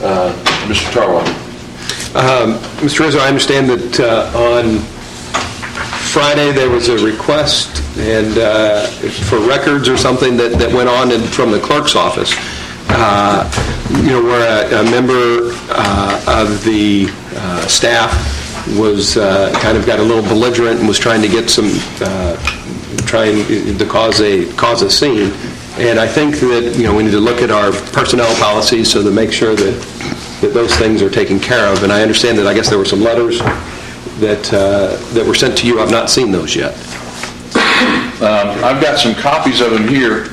Mr. Tarwater. Mr. Rizzo, I understand that on Friday there was a request and for records or something that went on from the clerk's office, where a member of the staff was kind of got a little belligerent and was trying to get trying to cause a scene. And I think that we need to look at our personnel policies so to make sure that those things are taken care of. And I understand that I guess there were some letters that were sent to you. I've not seen those yet. I've got some copies of them here.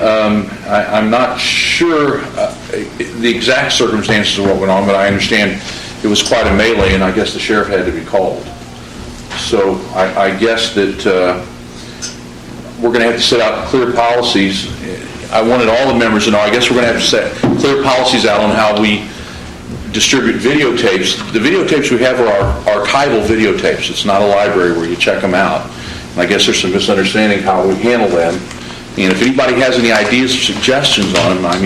I'm not sure the exact circumstances of what went on, but I understand it was quite a melee, and I guess the sheriff had to be called. So I guess that we're going to have to set out clear policies. I wanted all the members to know, I guess we're going to have to set clear policies out on how we distribute videotapes. The videotapes we have are archival videotapes. It's not a library where you check them out. And I guess there's some misunderstanding how we handle them. And if anybody has any ideas or suggestions on them, I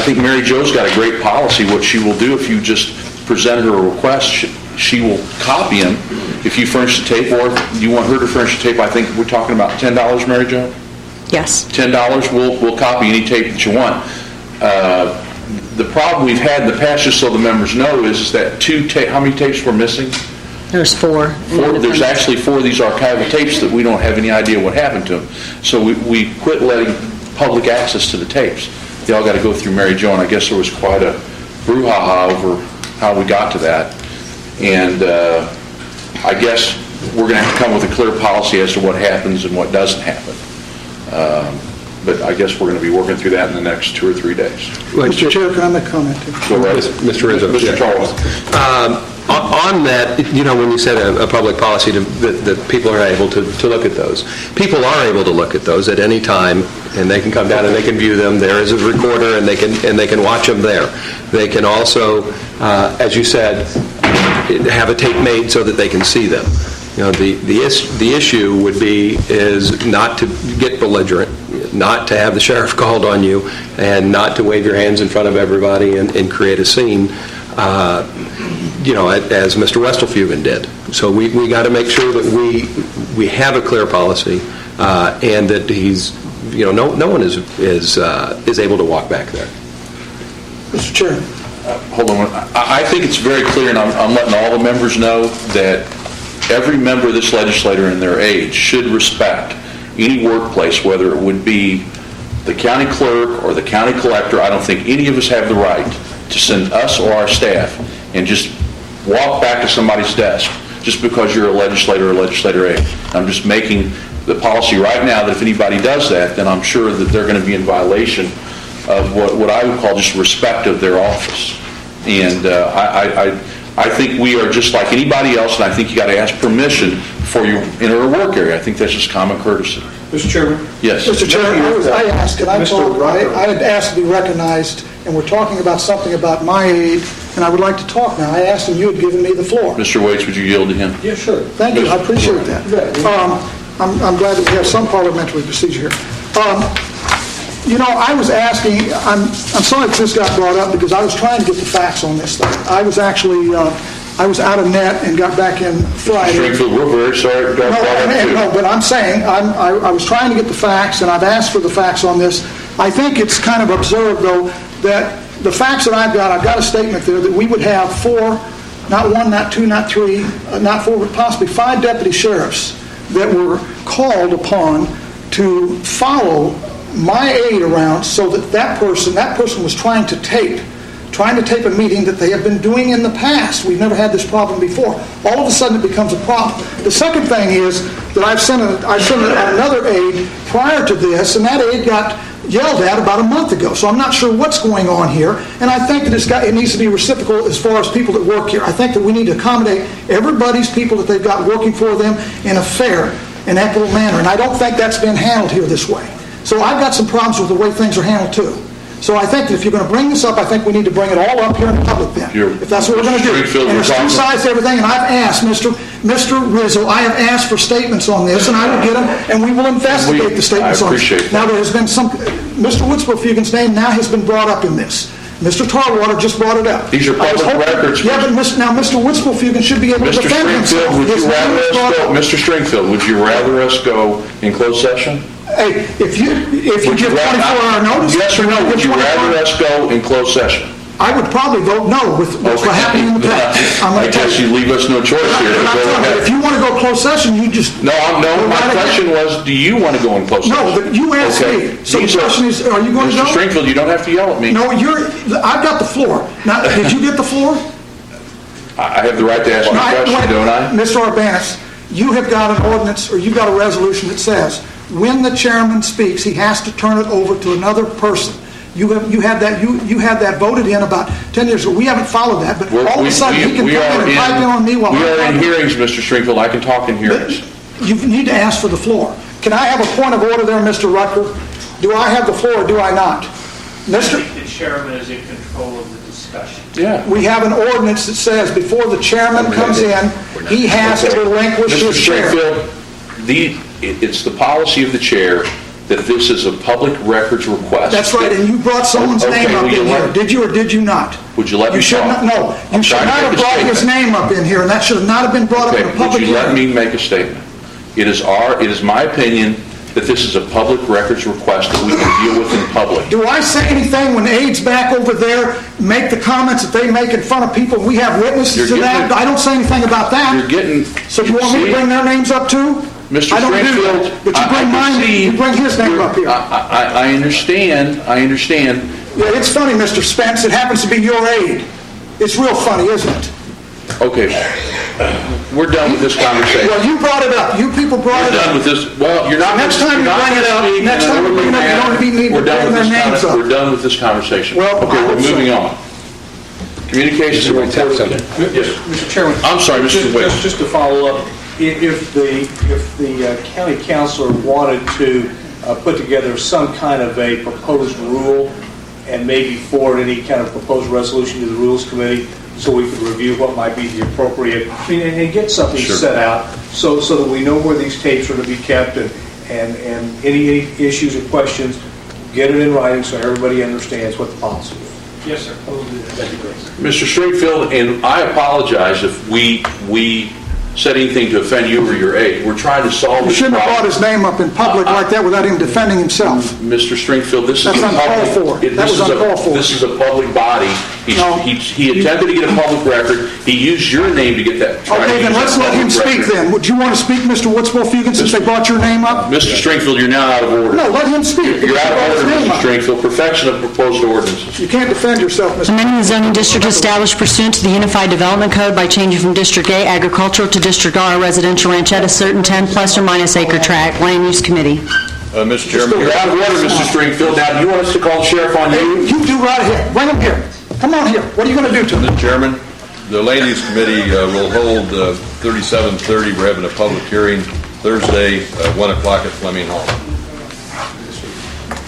think Mary Jo's got a great policy. What she will do if you just present her a request, she will copy them. If you furnish the tape, or if you want her to furnish the tape, I think we're talking about $10, Mary Jo? Yes. $10, we'll copy any tape that you want. The problem we've had in the past, just so the members know, is that how many tapes were missing? There's four. There's actually 4 of these archival tapes that we don't have any idea what happened to them. So we quit letting public access to the tapes. They all got to go through Mary Jo, and I guess there was quite a brouhaha over how we got to that. And I guess we're going to have to come with a clear policy as to what happens and what doesn't happen. But I guess we're going to be working through that in the next 2 or 3 days. Mr. Chair, can I make a comment? Go right. Mr. Rizzo. Mr. Charles. On that, when you said a public policy that people are able to look at those. People are able to look at those at any time, and they can come down and they can view them. There is a recorder, and they can watch them there. They can also, as you said, have a tape made so that they can see them. The issue would be is not to get belligerent, not to have the sheriff called on you, and not to wave your hands in front of everybody and create a scene. As Mr. Westelfugen did. So we got to make sure that we have a clear policy, and that he's, no one is able to walk back there. Mr. Chair. Hold on. I think it's very clear, and I'm letting all the members know that every member of this legislature and their aide should respect any workplace, whether it would be the county clerk or the county collector. I don't think any of us have the right to send us or our staff and just walk back to somebody's desk just because you're a legislator or legislator aide. I'm just making the policy right now that if anybody does that, then I'm sure that they're going to be in violation of what I would call just respect of their office. And I think we are just like anybody else, and I think you got to ask permission before you enter a work area. I think that's just common courtesy. Mr. Chairman? Yes. Mr. Chairman, I had asked to be recognized, and we're talking about something about my aide, and I would like to talk now. I asked and you had given me the floor. Mr. Waits, would you yield to him? Yeah, sure. Thank you. I appreciate that. I'm glad that we have some parliamentary procedure here. I was asking, I'm sorry that this got brought up because I was trying to get the facts on this thing. I was actually, I was out of net and got back in Friday. Stringfield, we're very sorry. No, but I'm saying, I was trying to get the facts, and I've asked for the facts on this. I think it's kind of absurd, though, that the facts that I've got a statement there that we would have 4, not 1, not 2, not 3, not 4, but possibly 5 deputy sheriffs that were called upon to follow my aide around so that person was trying to tape a meeting that they have been doing in the past. We've never had this problem before. All of a sudden it becomes a problem. The second thing is that I sent another aide prior to this, and that aide got yelled at about a month ago. So I'm not sure what's going on here, and I think that it needs to be reciprocal as far as people that work here. I think that we need to accommodate everybody's people that they've got working for them in a fair and equitable manner, and I don't think that's been handled here this way. So I've got some problems with the way things are handled too. So I think that if you're going to bring this up, I think we need to bring it all up here in public then. If that's what we're going to do. And there's 2 sides to everything, and I've asked Mr. Rizzo, I have asked for statements on this, and I will get them, and we will investigate the statements on this. Now there has been Mr. Woodsboro-Fugen's name now has been brought up in this. Mr. Tarwater just brought it up. These are I was public hoping- records. Yeah, but now Mr. Witzbofugen should be able to Mr. defend himself. Stringfield, would His you name rather was us brought go, up. Mr. Stringfield, would you rather us go in closed session? Hey, if you Would give you rather- 24-hour notice... Yes or no, would you rather us go in closed session? I would probably vote no with what's Okay. happening in the past. I'm I gonna tell guess you leave us no choice here. But but I'm go telling you, ahead. if you want to go closed session, you just... No, go my right ahead. question was, do you want to go in closed session? No, but you asked Okay. me. So the These are- question is, are you going to go? Mr. Stringfield, you don't have to yell at me. No, I've got the floor. Now, did you get the floor? I have the right to ask you a question, don't I? Mr. Urbanus, you have got an ordinance, or you've got a resolution that says, when the chairman speaks, he has to turn it over to another person. You had that voted in about 10 years ago. We haven't followed that, but all of a sudden, he can come in and pipe in on me while I'm We are in talking. hearings, Mr. Stringfield, I can talk in hearings. You need to ask for the floor. Can I have a point of order there, Mr. Rucker? Do I have the floor or do I not? Mr. The chairman is in control of the discussion. Yeah. We have an ordinance that says before the chairman comes in, he has to relinquish Mr. his chair. Stringfield, it's the policy of the chair that this is a public records request. That's right, and you brought someone's Okay, name up will you in here. let- Did you or did you not? Would you let me You should talk? not, no. I'm You should trying to not have make a brought his statement. name up in here, and that should not have been brought up in a Okay, public would you let hearing. me make a statement? It is my opinion that this is a public records request that we can deal with in public. Do I say anything when aides back over there make the comments that they make in front of people? We have witnesses You're to that. getting- I don't say anything about that. You're getting... So do you want me to see? bring their names up too? Mr. I don't do Stringfield, that. But you I bring can mine, see you bring his name up here. I understand. Yeah, it's funny, Mr. Spence. It happens to be your aide. It's real funny, isn't it? Okay, we're done with this conversation. Well, you brought it up. You people brought We're it done up. with this, well, you're not... Next time you you're not bring it gonna up, speak next in an time you bring it up, you orderly don't even need to manner. We're done bring with their this names up. We're done with this conversation. Well, Okay, I we're hope so. moving on. Communications... Yes. Mr. Chairman. I'm sorry, Mr. Wick. Just to follow up, if the county councilor wanted to put together some kind of a proposed rule and maybe forward any kind of proposed resolution to the Rules Committee so we could review what might be the appropriate, and get something Sure. set out so that we know where these tapes are to be kept and any issues or questions, get it in writing so everybody understands what the policy is. Yes, sir. We'll do that. That'd be great. Mr. Stringfield, and I apologize if we said anything to offend you or your aide. We're trying to solve You this shouldn't have brought problem. his name up in public like that without him defending himself. Mr. Stringfield, this is That's a uncalled public... for. That was uncalled for. This is a public body. No. He attempted to get a public record. He used your name to get that... try to Okay, then use let's that let him public speak record. then. Would you want to speak, Mr. Witzbofugen, since they brought your name up? Mr. Stringfield, you're now out of order. No, let him speak. You're out Brought his of order, name Mr. up. Stringfield. Perfection of proposed ordinances. You can't defend yourself, Mr. Amending the zoning district established pursuant to the Unified Development Code by changing from District A agricultural to District R residential ranchetta, certain 10 plus or minus acre tract, Land Use Committee. Mr. Chairman, You're out of order, Mr. Stringfield. Now, do you want us to call the sheriff on Hey, you? you do right ahead. Bring him here. Come on here. What are you going to do to him? Mr. Chairman, the Land Use Committee will hold 37:30. We're having a public hearing Thursday, 1 o'clock at Fleming Hall.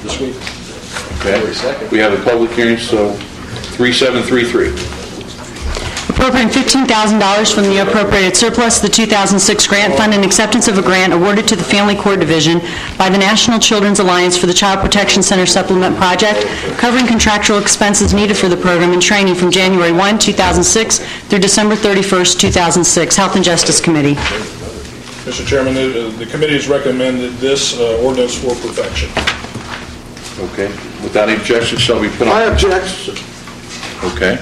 This week. Okay. We have a public hearing, so 3733. Appropriating $15,000 from the appropriated surplus, the 2006 grant fund, and acceptance of a grant awarded to the Family Court Division by the National Children's Alliance for the Child Protection Center Supplement Project, covering contractual expenses needed for the program and training from January 1, 2006 through December 31st, 2006. Health and Justice Committee. Mr. Chairman, the committee has recommended this ordinance for perfection. Okay. Without any objection, shall we put on... I object. Okay.